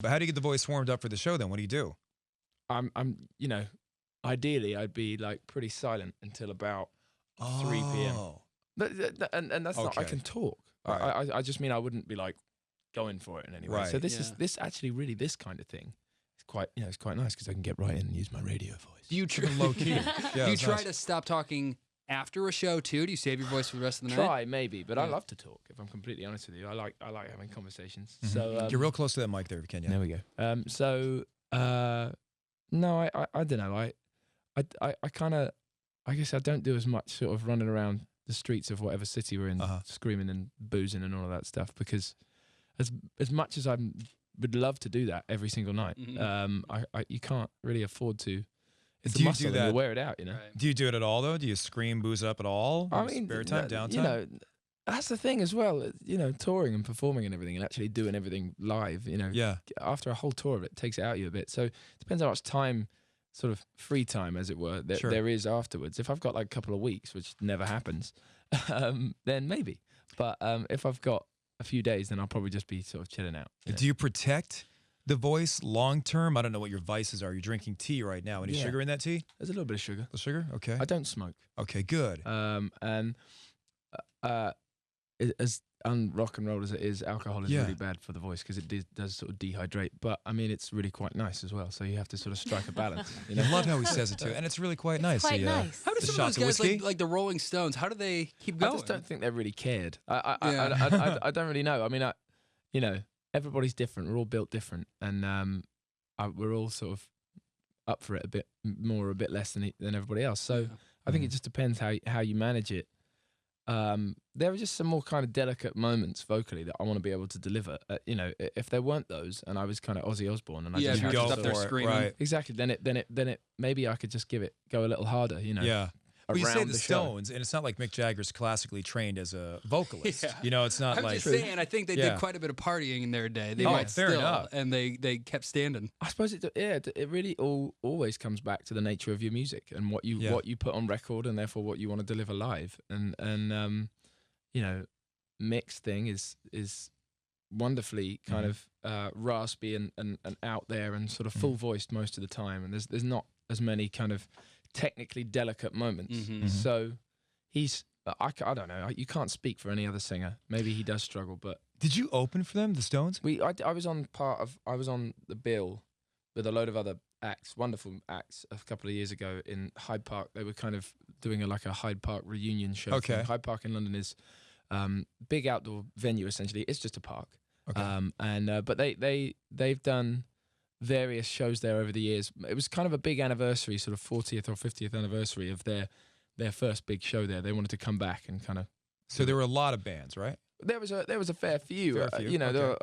But how do you get the voice warmed up for the show then? What do you do? Ideally I'd be like pretty silent until about 3 p.m. And that's not, I can talk. Right. I just mean I wouldn't be like going for it in any way. Right. So this actually really this kind of thing is quite, it's quite nice because I can get right in and use my radio voice. Do you Low key. Yeah, do you it's try nice. to stop talking after a show too? Do you save your voice for the rest of the night? Try maybe, but I love to talk. If I'm completely honest with you, I like having conversations. So Get real close to that mic there if you can. Yeah. there we go. No, I don't know. I kind of, I guess I don't do as much sort of running around the streets of whatever city we're in, screaming and boozing and all of that stuff. Because as much as I would love to do that every single night, you can't really afford to. It's Do a you muscle do and that- you'll wear it out, you know. Right. Do you do it at all though? Do you scream, booze up at all? I mean, spare time, downtime. you know, that's the thing as well. Touring and performing and everything, and actually doing everything live. Yeah. After a whole tour of it takes it out of you a bit. So it depends how much time, sort of free time, as it were, Sure. there is afterwards. If I've got like a couple of weeks, which never happens, then maybe. But if I've got a few days, then I'll probably just be sort of chilling out. Do you protect the voice long term? I don't know what your vices are. You're drinking tea right now. Any Yeah. sugar in that tea? There's a little bit of sugar. The sugar? Okay. I don't smoke. Okay, good. And as un-rock and roll as it is, alcohol is Yeah. really bad for the voice because it does sort of dehydrate. But I mean, it's really quite nice as well. So you have to sort of strike a balance. I love how he says it too, and it's really quite nice. Quite He, nice. How do The some of shots those of guys whiskey? like the Rolling Stones? How do they keep I going? just don't think they really cared. Yeah. I don't really know. I mean, everybody's different. We're all built different, and we're all sort of up for it a bit more, or a bit less than everybody else. So I think it just depends how you manage it. There are just some more kind of delicate moments vocally that I want to be able to deliver. If there weren't those, and I was kind of Ozzy Osbourne, and I Yeah, just if you're had to just up sort there of- screaming. Right. exactly, then it maybe I could just go a little harder. Yeah. Well, you say around the the show. Stones, and it's not like Mick Jagger's classically trained as a vocalist. Yeah. It's not I'm like just saying, I think they Yeah. did quite a bit of partying in their day. They Oh, might fair still, enough. and they kept standing. I suppose it really always comes back to the nature of your music and what you put on record, and therefore what you want to deliver live. And Mick's thing is wonderfully kind of raspy and out there and sort of full voiced most of the time. And there's not as many kind of technically delicate moments. So he's I don't know. You can't speak for any other singer. Maybe he does struggle, but Did you open for them, the Stones? I was on the bill with a load of other acts, wonderful acts, a couple of years ago in Hyde Park. They were kind of doing a Hyde Park reunion show. Okay. thing. Hyde Park in London is big outdoor venue essentially. It's just a park. Okay. But they've done various shows there over the years. It was kind of a big anniversary, sort of 40th or 50th anniversary of their first big show there. They wanted to come back and kind of. So there were a lot of bands, right? There was a fair few. Fair few, There were,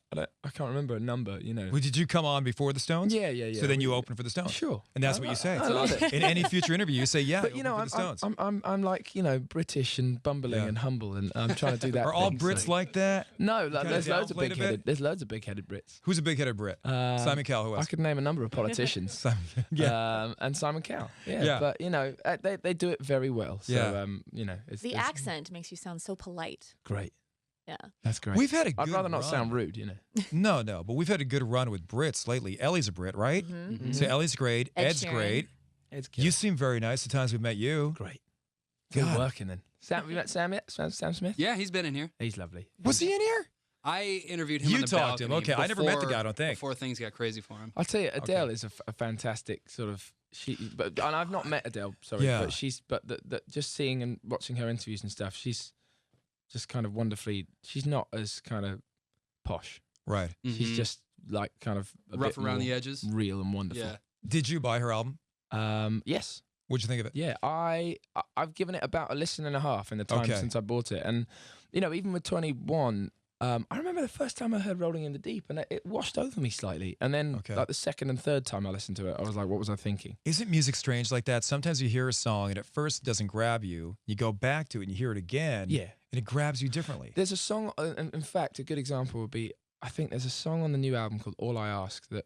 I can't remember a number. Well, did you come on before the Stones? Yeah. So then you opened for the Stones? Sure. And that's what you say. I love it. In any future interview, you say, yeah, But I opened for the Stones. I'm like British and bumbling Yeah. and humble, and I'm trying to do that. Are all thing, Brits so- like that? No, kinda there's loads of downplayed a big-headed. bit? There's loads of big-headed Brits. Who's a big-headed Brit? Simon Cowell, who I else? could name a number of politicians. Simon, yeah. And Simon Cowell. Yeah. Yeah. But they do it very well. So Yeah. it's The it's accent makes you sound so polite. great. Yeah. That's great. We've had a I'd good rather not run. sound rude. No, but we've had a good run with Brits lately. Ellie's a Brit, right? So Ellie's great. Ed Ed's Sheeran. great. It's You seem very nice the times we've met you. great. God. Good working then. Sam, you met Sam yet? Sam Smith? Yeah, he's been in here. He's lovely. Was he in here? I interviewed him. You on the talked to him. balcony Okay, I never met the before- guy, I don't think. Before things got crazy for him. I'll tell you, Adele is a fantastic sort of and I've not met Adele, sorry, Yeah. but just seeing and watching her interviews and stuff, she's just kind of wonderfully. She's not as kind of posh. Right. She's Mhm. just like kind of a rough bit around more the edges. real and wonderful. Yeah. Did you buy her album? Yes. What'd you think of it? Yeah, I've given it about a listen and a half in the time Okay. since I bought it, and even with 21, I remember the first time I heard "Rolling in the Deep" and it washed over me slightly, and then Okay. like the second and third time I listened to it, I was like, what was I thinking? Isn't music strange like that? Sometimes you hear a song and at first it doesn't grab you. You go back to it and you hear it again. Yeah. And it grabs you differently. There's a song, in fact, a good example would be, I think there's a song on the new album called "All I Ask" that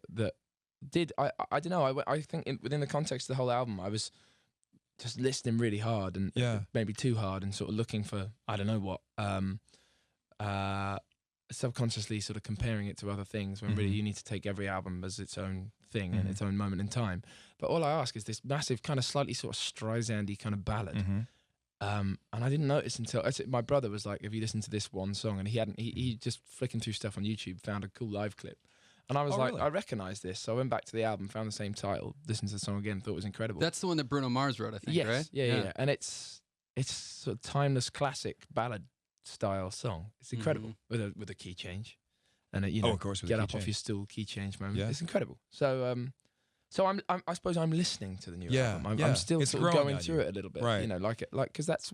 did I don't know. I think within the context of the whole album, I was just listening really hard and Yeah. maybe too hard and sort of looking for I don't know what. subconsciously sort of comparing it to other things when really you need to take every album as its own thing and its own moment in time. But all I ask is this massive kind of slightly sort of Streisand-y kind of ballad. And I didn't notice until my brother was like, "Have you listened to this one song?" And he just flicking through stuff on YouTube found a cool live clip. And I was like, really? I recognize this. So I went back to the album, found the same title, listened to the song again, thought it was incredible. That's the one that Bruno Mars wrote, I think, yes, right? Yeah. And it's sort of timeless classic ballad style song. It's incredible with a key change. And of course, with get a up key off change. your stool, key change moment. Yeah. It's incredible. So I suppose I'm listening to the new album. I'm yeah. still It's sort of growing going on through you. it a little bit, Right. because that's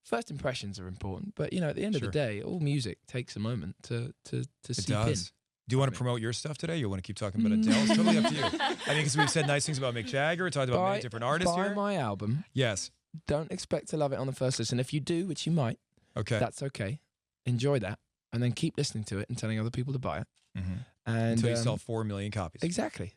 first impressions are important. But at the end of the day, all music takes a moment to It seep in. does. Do you want to promote your stuff today? Or you want to keep talking about Adele? It's totally up to you. I mean, because we've said nice things about Mick Jagger, talked about many different artists buy here. my album. Yes. Don't expect to love it on the first listen. If you do, which you might, Okay. that's okay. Enjoy that, and then keep listening to it and telling other people to buy it. And Until you sell 4 million copies. exactly.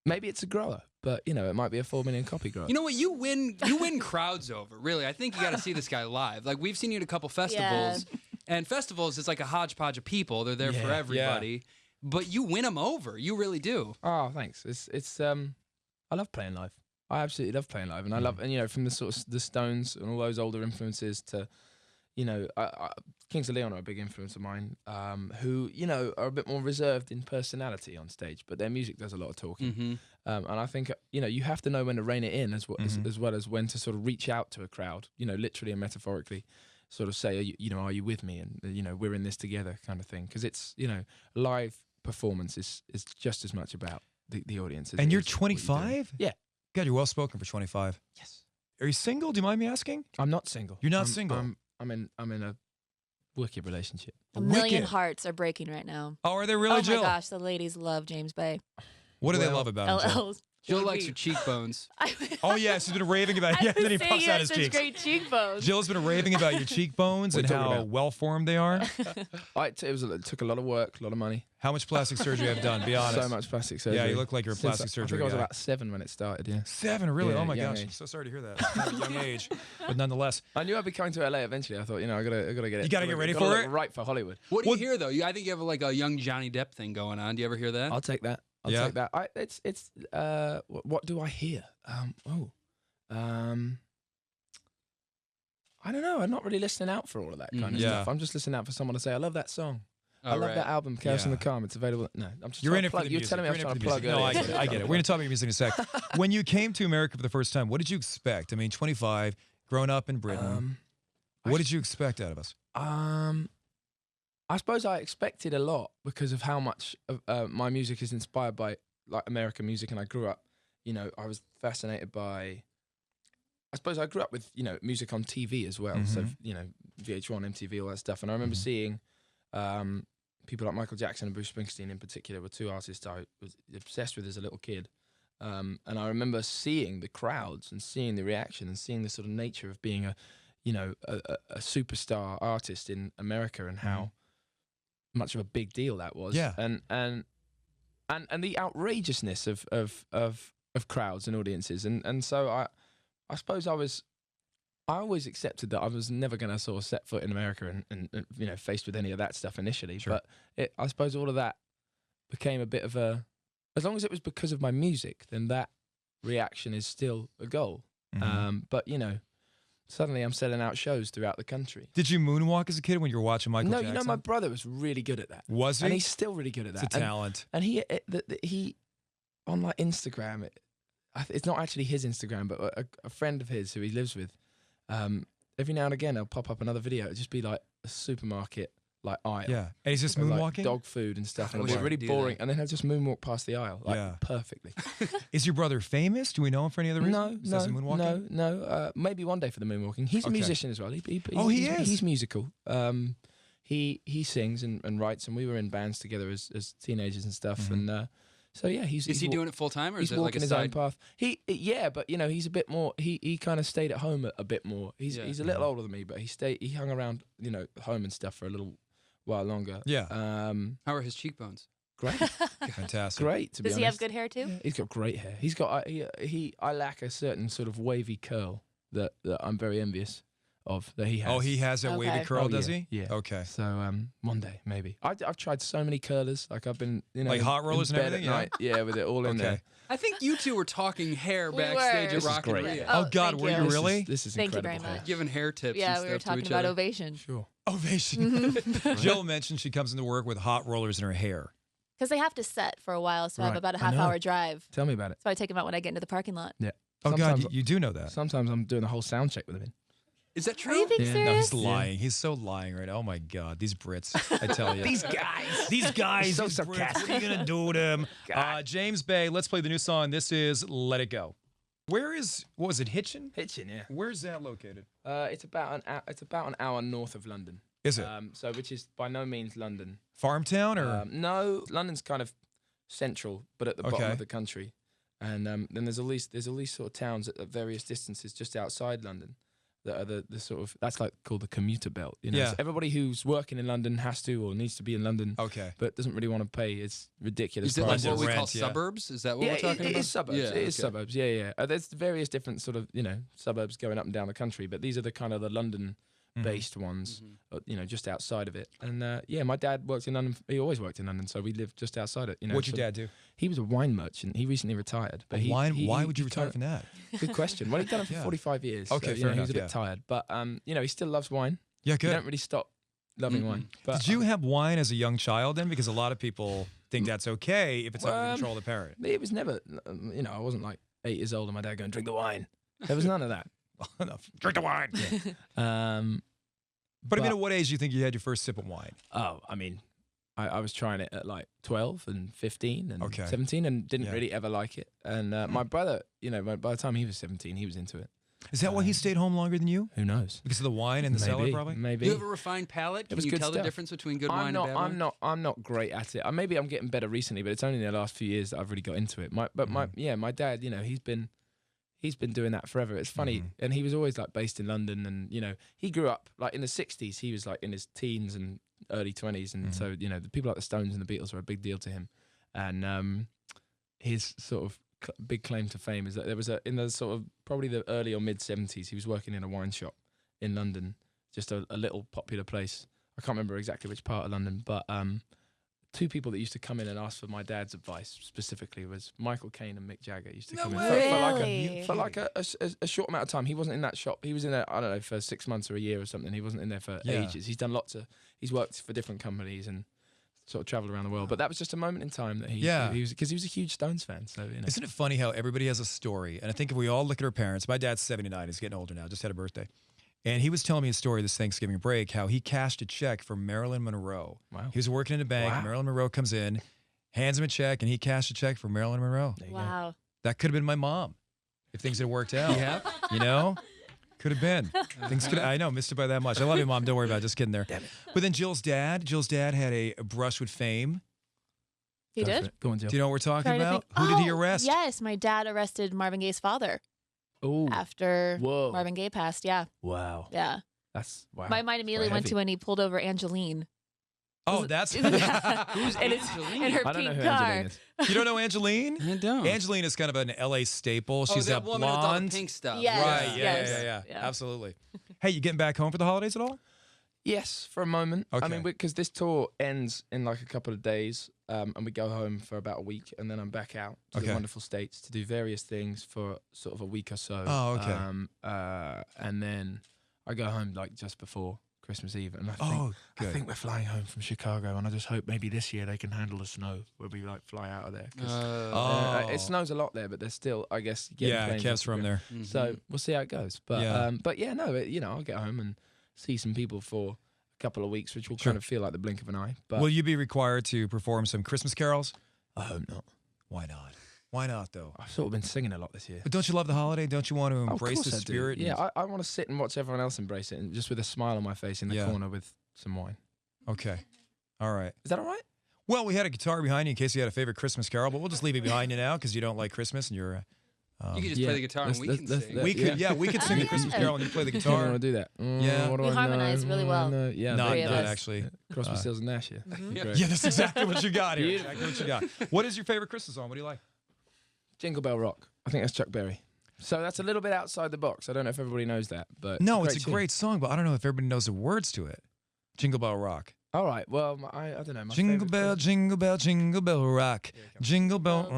Maybe it's a grower, but it might be a 4 million copy grower. You know what? You win crowds over. Really, I think you got to see this guy live. Like we've seen you at a couple festivals, and festivals is like a hodgepodge of people. They're there for everybody, but you win them over. You really do. Oh, thanks. It's I love playing live. I absolutely love playing live, and I love from the sort of the Stones and all those older influences to, Kings of Leon are a big influence of mine. Who are a bit more reserved in personality on stage, but their music does a lot of talking. And I think you have to know when to rein it in as well as when to sort of reach out to a crowd. Literally and metaphorically, sort of say, are you with me? And we're in this together, kind of thing. Because it's live performance is just as much about the audience. As And it you're is what you do. 25? Yeah. God, you're well spoken for 25. Yes. Are you single? Do you mind me asking? I'm not single. You're not single? I'm in a wicked relationship. A million Wicked. hearts are breaking right now. Oh, are they really, oh Jill? my gosh, the ladies love James Bay. What do they Well, love about him, Jill? LL's. Jill likes her cheekbones. Oh, yeah, she's been raving about I yeah, and then he was saying puffs you out had his such cheeks. great cheekbones. Jill's been raving about your cheekbones What and are you talking how about? well-formed they are. It took a lot of work, a lot of money. How much plastic surgery have you done? Be honest. So much plastic surgery. Yeah, you look like you're a Since plastic I surgery think I was guy. about 7 when it started, yeah. 7, really? Yeah, Oh, my young gosh. age. I'm so sorry to hear that. It's kind of a young age. But nonetheless. I knew I'd be coming to LA eventually. I thought, I gotta get it. You gotta get ready gotta for look it? right for Hollywood. What do you hear though? I think you have like a young Johnny Depp thing going on. Do you ever hear that? I'll take that. I'll Yeah. take that. What do I hear? I don't know. I'm not really listening out for all of that kind of Yeah. stuff. I'm just listening out for someone to say, I love that song. Oh, I love right. that album, Chaos in Yeah. the Calm. It's available. No, I'm just You're trying in to it for plug. the You're music. telling me I was You're in trying it to for the plug music. No, earlier. I get it. I get it. We're going to talk about music in a sec. When you came to America for the first time, what did you expect? I mean, 25, grown up in Britain. What did you expect out of us? I suppose I expected a lot because of how much of, my music is inspired by like American music, and I grew up. I was fascinated by. I suppose I grew up with music on TV as well, so VH1, MTV, all that stuff, and I remember seeing people like Michael Jackson and Bruce Springsteen in particular were two artists I was obsessed with as a little kid, and I remember seeing the crowds and seeing the reaction and seeing the sort of nature of being a superstar artist in America and how much of a big deal that was. Yeah. And the outrageousness of crowds and audiences. And so I suppose I always accepted that I was never going to sort of set foot in America and faced with any of that stuff initially. Sure. But I suppose all of that became a bit of as long as it was because of my music, then that reaction is still a goal. But suddenly I'm selling out shows throughout the country. Did you moonwalk as a kid when you were watching Michael No, Jackson? my brother was really good at that. Was he? And he's still really good at that. It's a talent. And he on like Instagram, it's not actually his Instagram, but a friend of his who he lives with, every now and again he'll pop up another video. It'll just be like a supermarket like aisle. Yeah. And he's just with, like, moonwalking? dog food and stuff. I And wish it's I really could do boring. that. And then he'll just moonwalk past the aisle like perfectly. Is your brother famous? Do we know him for any other reason? No, besides the moonwalking? no. Maybe one day for the moonwalking. He's a Okay. musician as well. He He is? He's musical. He sings and writes, and we were in bands together as teenagers and stuff. And so yeah, Is he doing it full time or is He's it like walking a his own side? path. But he's a bit more. He kind of stayed at home a bit more. He's a little older than me, but he hung around home and stuff for a little while longer. Yeah. How are his cheekbones? Great, Fantastic. great. To be Does honest, he have good hair too? Yeah, he's got great hair. He's got I lack a certain sort of wavy curl that I'm very envious of that he has. Oh, he has that Okay. wavy curl, Oh, does yeah, he? Yeah. Okay. So one day maybe. I've tried so many curlers. Like I've been Like hot rollers in and bed everything, at yeah? night. Yeah, with it all in Okay. there. I think you two were talking hair We backstage were. at This is Rock and great. Rio. Oh, God, thank were you you. really? This is Thank you incredible. very hair. much. Giving hair tips Yeah, and we stuff were to talking each about other. Ovation. Sure. Ovation. Jill mentioned she comes into work with hot rollers in her hair. Because they have to set for a while, so I have Right. about a I know. half-hour drive. Tell me about it. So I take them out when I get into the parking lot. Yeah. Oh, God, Sometimes- you do know that. Sometimes I'm doing a whole sound check with him in. Is that Are true? you being Yeah. No, No, serious? he's lying. He's so lying right now. Oh, my God. These Brits, I tell you. guys. These guys, So these Brits, what are sarcastic. you going to do to them? James Bay, let's play the new song. This is Let It Go. Where is, what was it, Hitchin? Hitchin, yeah. Where's that located? It's about an hour north of London. Is it So which is by no means London. Farmtown or? No, London's kind of central, but at the bottom Okay. of the country. And then there's all these sort of towns at various distances just outside London that are the sort of, that's like called the commuter belt. You know, Yeah. so everybody who's working in London has to or needs to be in London, Okay. but doesn't really want to pay. It's ridiculous. Is it like prices. what we call Rent, yeah. suburbs? Is that what Yeah, we're talking it about? is suburbs. Yeah, It is okay. suburbs. Yeah, yeah. There's various different sort of suburbs going up and down the country, but these are the kind of the London-based ones, just outside of it. And yeah, my dad worked in London. He always worked in London, so we lived just outside it. What'd your so dad do? He was a wine merchant. He recently retired. But Why he would you retire from that? Good question. Well, he'd done it for Yeah. 45 years. Okay, so, fair he was a enough, bit tired, but he still loves wine. Yeah, He good. don't really stop loving wine. But, Did you have wine as a young child then? Because a lot of people think that's okay if it's under the Um, control of the parent. It was never. I wasn't like 8 years old and my dad going drink the wine. There was none of that. Enough. Drink the wine. But I mean, But- at what age do you think you had your first sip of wine? Oh, I mean, I was trying it at like 12 and 15 and Okay. 17 and didn't Yeah. really ever like it. And my brother, by the time he was 17, he was into it. Is that why he stayed home longer than you? Who knows? Because of the wine in the cellar, probably? Maybe. Do you have a refined palate? Can was you good tell the stuff. difference between good I'm wine not. and bad wine? I'm not great at it. Maybe I'm getting better recently, but it's only in the last few years that I've really got into it. My dad, he's been doing that forever. It's funny, and he was always like based in London, and he grew up like in the '60s. He was like in his teens and early 20s, and so the people like the Stones and the Beatles were a big deal to him. And his sort of big claim to fame is that there was in the sort of probably the early or mid '70s, he was working in a wine shop in London, just a little popular place. I can't remember exactly which part of London, but two people that used to come in and ask for my dad's advice specifically was Michael Caine and Mick Jagger. Used to come in Really? for like a short amount of time. He wasn't in that shop. He was in there, I don't know, for 6 months or a year or something. He wasn't in there for Yeah. ages. He's done he's worked for different companies and sort of traveled around the world. But that was just a moment in time that he was, because he was a huge Stones fan. So Isn't it funny how everybody has a story? And I think if we all look at our parents, my dad's 79, he's getting older now, just had a birthday. And he was telling me a story this Thanksgiving break, how he cashed a check for Marilyn Monroe. Wow. He was working in a bank. Wow. Marilyn Monroe comes in, hands him a check, and he cashed a check for Marilyn Monroe. There you go. Wow. That could have been my mom if things had worked out. Yeah. You know? Could have been. Things could. I know, missed it by that much. I love you, Mom. Don't worry about it. Just kidding there. But then Jill's dad had a brush with fame. He Go for did? it. Go on, Jill. Do you know what we're talking Trying to about? think. Who did he Oh, arrest? Yes, my dad arrested Marvin Gaye's father Ooh. after Whoa. Marvin Gaye passed. Yeah. Wow. Yeah. That's wow. My mind immediately went heavy. to when he pulled over Angeline. Oh, that's. Who's and her I don't know pink who car. Angeline is. You don't know Angeline? I don't. Angeline is kind of an LA staple. She's that a woman with all the blonde. pink stuff. Yes. Right. Yeah, Yes. yeah. Yeah. Absolutely. Hey, you getting back home for the holidays at all? Yes, for a moment. I Okay. mean, because this tour ends in like a couple of days, and we go home for about a week, and then I'm back out to Okay. the wonderful States to do various things for sort of a week or so. Oh, okay. And then I go home like just before Christmas Eve, and I Oh, think good. we're flying home from Chicago, and I just hope maybe this year they can handle the snow where we like fly out of there. 'Cause, Oh. it snows a lot there, but there's still, I guess, getting Yeah, planes Kev's off the from ground. there. So we'll see how it goes. But Yeah. no, I'll get home and see some people for a couple of weeks, which will Sure. kind of feel like the blink of an eye. But Will you be required to perform some Christmas carols? I hope not. Why not? Why not, though? I've sort of been singing a lot this year. But don't you love the holiday? Don't you want to Of embrace course the I do. spirit? and- Yeah, I want to sit and watch everyone else embrace it, and just with a smile on my face in the Yeah. corner with some wine. Okay. All right. Is that all right? Well, we had a guitar behind you in case you had a favorite Christmas carol, but we'll just leave it behind you now because you don't like Christmas and you're. You can just yeah, play the guitar and let's- we let's- can let's- sing. let's- we could, yeah, we could sing the Christmas carol and you play the I don't guitar. want to do that. Yeah. What do We I know? harmonize really What do I well. know? Yeah, Not, Three of not us. actually. Crosby, Stills, and Nash. Yeah. Great. Yeah, that's exactly what you got here. Exactly what you got. What is your favorite Christmas song? What do you like? Jingle Bell Rock. I think that's Chuck Berry. So that's a little bit outside the box. I don't know if everybody knows that, but No, it's a tune. great song, but I don't know if everybody knows the words to it. Jingle Bell Rock. All right. Well, I don't know. My Jingle favorite bell, Christmas- jingle bell, jingle bell rock. Jingle bell.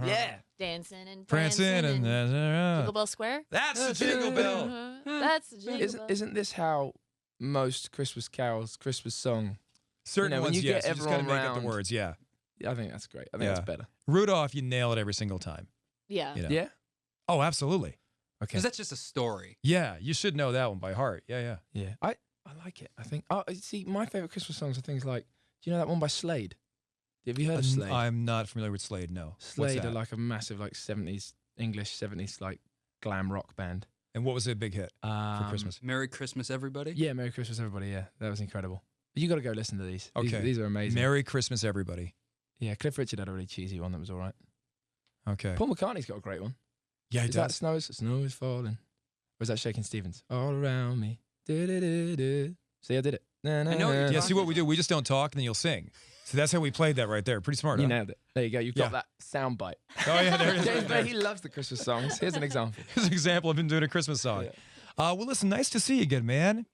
Yeah. Dancing and Prancing prancing and Jingle and Bell Square. that's the jingle bell. That's the Jingle Bell. Isn't this how most Christmas carols, Christmas song? Certain when ones, you get yes. You just gotta everyone make up the round. words. Yeah. I think that's great. I think that's better. Rudolph, you nail it every single time. Yeah. You know? Yeah. Oh, absolutely. Okay. Because that's just a story. Yeah, you should know that one by heart. Yeah. Yeah. I like it. I think. Oh, see, my favorite Christmas songs are things like. Do you know that one by Slade? Have you heard of Slade? I'm not familiar with Slade. No. What's Slade are that? like a massive like 70s English 70s like glam rock band. And what was a big hit for Christmas? Merry Christmas, everybody. Yeah, Merry Christmas, everybody. Yeah, that was incredible. You got to go listen to these. Okay. These are amazing. Merry Christmas, everybody. Yeah, Cliff Richard had a really cheesy one that was all right. Okay. Paul McCartney's got a great one. Yeah, he Is that does. Snow is falling? Or is that Shaking Stevens? All around me. Du-du-du-du. See, I did it. Na, na, I know what you're na. Yeah, see what we do? We just don't talk and then you'll sing. So that's how we played that right there. Pretty smart. You huh? nailed it. There you go. You've Yeah. got that sound bite. Oh, yeah, there it is. James right Bay, there. he loves the Christmas songs. Here's an example. Here's an example of him doing a Christmas song. Yeah. Well, listen, nice to see you again, man.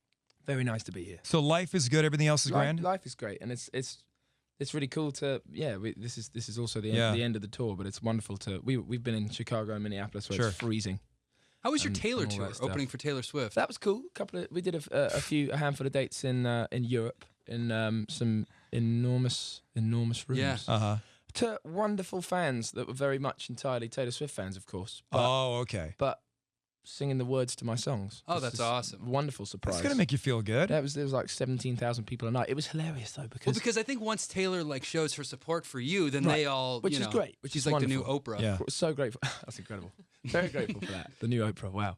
Very nice to be here. So life is good. Everything else is grand. Life is great, and it's really cool to this is also the Yeah. end of the tour, but it's wonderful to we've been in Chicago and Minneapolis where Sure. it's freezing. How was your And Taylor all that tour, stuff. opening for Taylor Swift? That was cool. We did a handful of dates in Europe in some enormous rooms. Yeah. Uh-huh. To wonderful fans that were very much entirely Taylor Swift fans, of course. But, Oh, okay. but singing the words to my songs. Oh, It's that's this awesome. Wonderful surprise. That's going to make you feel good. There was like 17,000 people a night. It was hilarious though because Well, because I think once Taylor like shows her support for you, then Right. they all, Which you is know, great, which she's is like the new wonderful. Oprah. Yeah. We're so grateful. That's incredible. Very grateful for that. The new Oprah. Wow.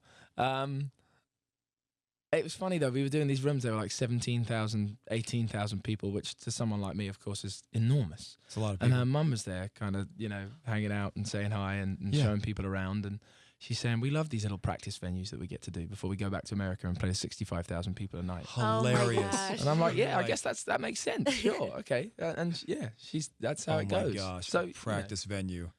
It was funny though. We were doing these rooms. There were like 17,000, 18,000 people, which to someone like me, of course, is enormous. It's a lot of And people. her mum was there, kind of, hanging out and saying hi and Yeah. showing people around. And she's saying, we love these little practice venues that we get to do before we go back to America and play to 65,000 people a night. Oh my Hilarious. gosh. And I'm like, yeah, I Like- guess that makes sense. Sure, okay. And yeah, that's how Oh it my goes. gosh. So Practice venue.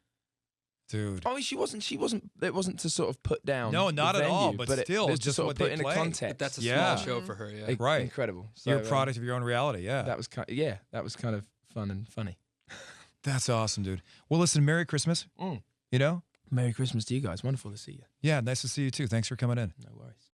Dude. I mean, she wasn't. It wasn't to sort of put down. No, not the at all, venue, but it still, was to just sort what of put they in a play. context. But that's a Yeah. small show for her, yeah. Right. Incredible. You're a So, product of your own reality. Yeah. That was kind of fun and funny. That's awesome, dude. Well, listen, Merry Christmas. Mm. You know? Merry Christmas to you guys. Wonderful to see you. Yeah, nice to see you too. Thanks for coming in. No worries.